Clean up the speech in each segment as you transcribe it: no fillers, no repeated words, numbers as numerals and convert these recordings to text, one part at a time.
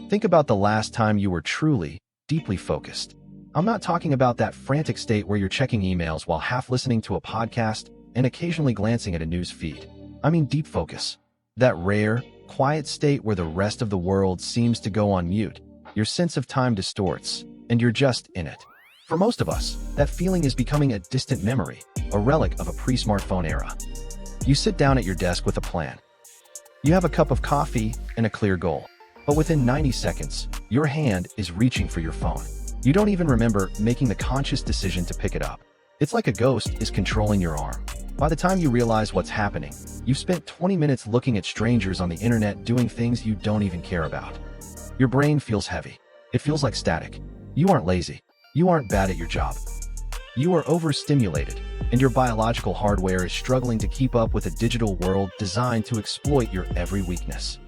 Think about the last time you were truly, deeply focused. I'm not talking about that frantic state where you're checking emails while half listening to a podcast and occasionally glancing at a news feed. I mean deep focus. That rare, quiet state where the rest of the world seems to go on mute. Your sense of time distorts, and you're just in it. For most of us, that feeling is becoming a distant memory, a relic of a pre-smartphone era. You sit down at your desk with a plan. You have a cup of coffee and a clear goal. But within 90 seconds, your hand is reaching for your phone. You don't even remember making the conscious decision to pick it up. It's like a ghost is controlling your arm. By the time you realize what's happening, you've spent 20 minutes looking at strangers on the internet doing things you don't even care about. Your brain feels heavy. It feels like static. You aren't lazy. You aren't bad at your job. You are overstimulated, and your biological hardware is struggling to keep up with a digital world designed to exploit your every weakness.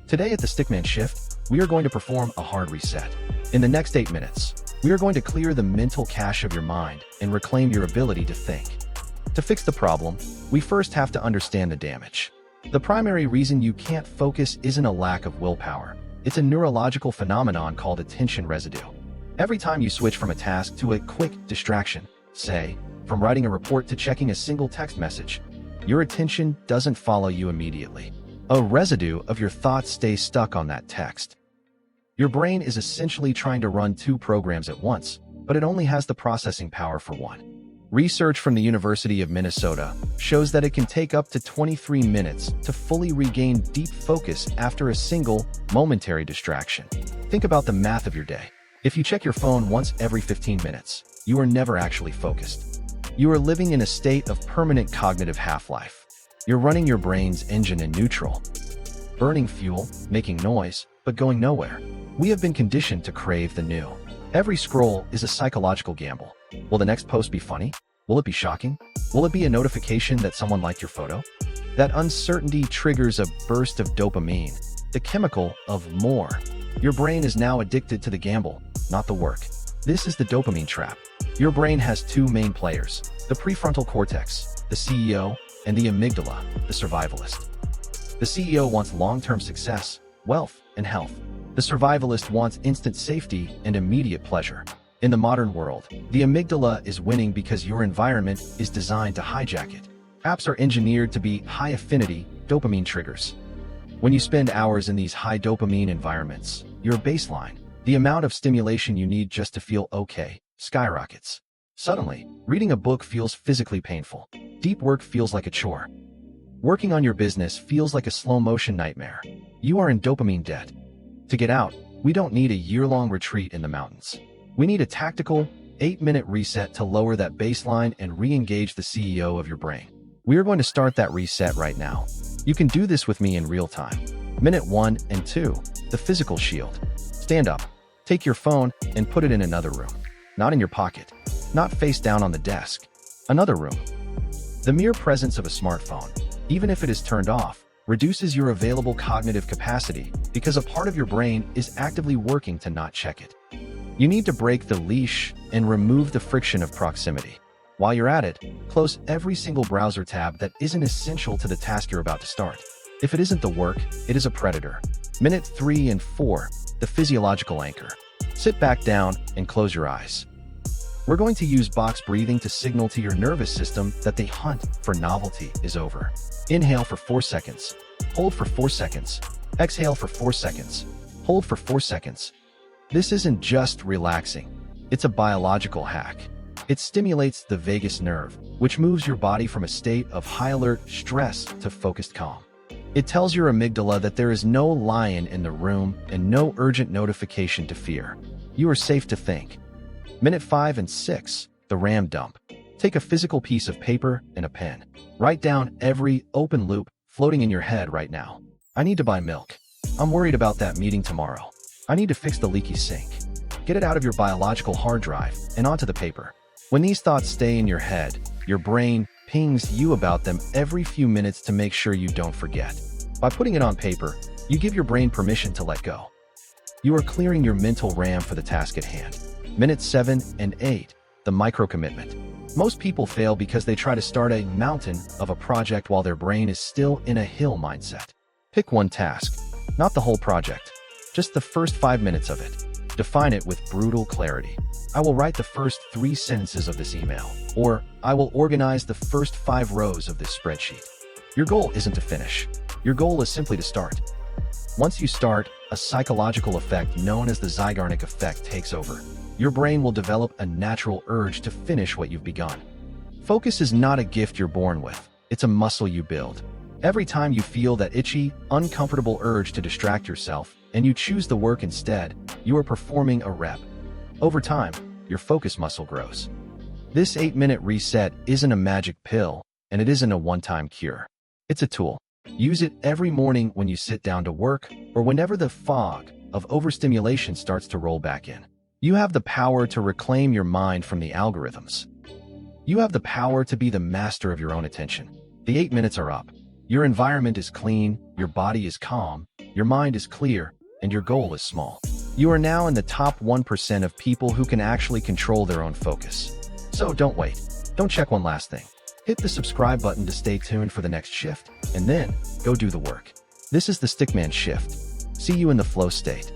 Today at the Stickman Shift, we are going to perform a hard reset. In the next 8 minutes, we are going to clear the mental cache of your mind and reclaim your ability to think. To fix the problem, we first have to understand the damage. The primary reason you can't focus isn't a lack of willpower. It's a neurological phenomenon called attention residue. Every time you switch from a task to a quick distraction, say, from writing a report to checking a single text message, your attention doesn't follow you immediately. A residue of your thoughts stays stuck on that text. Your brain is essentially trying to run 2 programs at once, but it only has the processing power for one. Research from the University of Minnesota shows that it can take up to 23 minutes to fully regain deep focus after a single, momentary distraction. Think about the math of your day. If you check your phone once every 15 minutes, you are never actually focused. You are living in a state of permanent cognitive half-life. You're running your brain's engine in neutral, burning fuel, making noise, but going nowhere. We have been conditioned to crave the new. Every scroll is a psychological gamble. Will the next post be funny? Will it be shocking? Will it be a notification that someone liked your photo? That uncertainty triggers a burst of dopamine, the chemical of more. Your brain is now addicted to the gamble, not the work. This is the dopamine trap. Your brain has 2 main players, the prefrontal cortex, the CEO, and the amygdala, the survivalist. The CEO wants long-term success, wealth, and health. The survivalist wants instant safety and immediate pleasure. In the modern world, the amygdala is winning because your environment is designed to hijack it. Apps are engineered to be high-affinity dopamine triggers. When you spend hours in these high dopamine environments, your baseline, the amount of stimulation you need just to feel okay, skyrockets. Suddenly, reading a book feels physically painful. Deep work feels like a chore. Working on your business feels like a slow-motion nightmare. You are in dopamine debt. To get out, we don't need a year-long retreat in the mountains. We need a tactical, 8-minute reset to lower that baseline and re-engage the CEO of your brain. We are going to start that reset right now. You can do this with me in real time. Minute 1 and 2, the physical shield. Stand up, take your phone, and put it in another room. Not in your pocket, not face down on the desk. Another room. The mere presence of a smartphone, even if it is turned off, reduces your available cognitive capacity because a part of your brain is actively working to not check it. You need to break the leash and remove the friction of proximity. While you're at it, close every single browser tab that isn't essential to the task you're about to start. If it isn't the work, it is a predator. Minute 3 and 4, the physiological anchor. Sit back down and close your eyes. We're going to use box breathing to signal to your nervous system that the hunt for novelty is over. Inhale for 4 seconds. Hold for 4 seconds. Exhale for 4 seconds. Hold for 4 seconds. This isn't just relaxing. It's a biological hack. It stimulates the vagus nerve, which moves your body from a state of high alert stress to focused calm. It tells your amygdala that there is no lion in the room and no urgent notification to fear. You are safe to think. Minute 5 and 6, the RAM dump. Take a physical piece of paper and a pen. Write down every open loop floating in your head right now. I need to buy milk. I'm worried about that meeting tomorrow. I need to fix the leaky sink. Get it out of your biological hard drive and onto the paper. When these thoughts stay in your head, your brain pings you about them every few minutes to make sure you don't forget. By putting it on paper, you give your brain permission to let go. You are clearing your mental RAM for the task at hand. Minutes 7 and 8, the micro-commitment. Most people fail because they try to start a mountain of a project while their brain is still in a hill mindset. Pick one task, not the whole project. Just the first 5 minutes of it. Define it with brutal clarity. I will write the first 3 sentences of this email, or I will organize the first 5 rows of this spreadsheet. Your goal isn't to finish. Your goal is simply to start. Once you start, a psychological effect known as the Zeigarnik effect takes over. Your brain will develop a natural urge to finish what you've begun. Focus is not a gift you're born with. It's a muscle you build. Every time you feel that itchy, uncomfortable urge to distract yourself, and you choose the work instead, you are performing a rep. Over time, your focus muscle grows. This 8-minute reset isn't a magic pill, and it isn't a one-time cure. It's a tool. Use it every morning when you sit down to work, or whenever the fog of overstimulation starts to roll back in. You have the power to reclaim your mind from the algorithms. You have the power to be the master of your own attention. The 8 minutes are up. Your environment is clean, your body is calm, your mind is clear, and your goal is small. You are now in the top 1% of people who can actually control their own focus. So don't wait. Don't check one last thing. Hit the subscribe button to stay tuned for the next shift, and then go do the work. This is the Stickman Shift. See you in the flow state.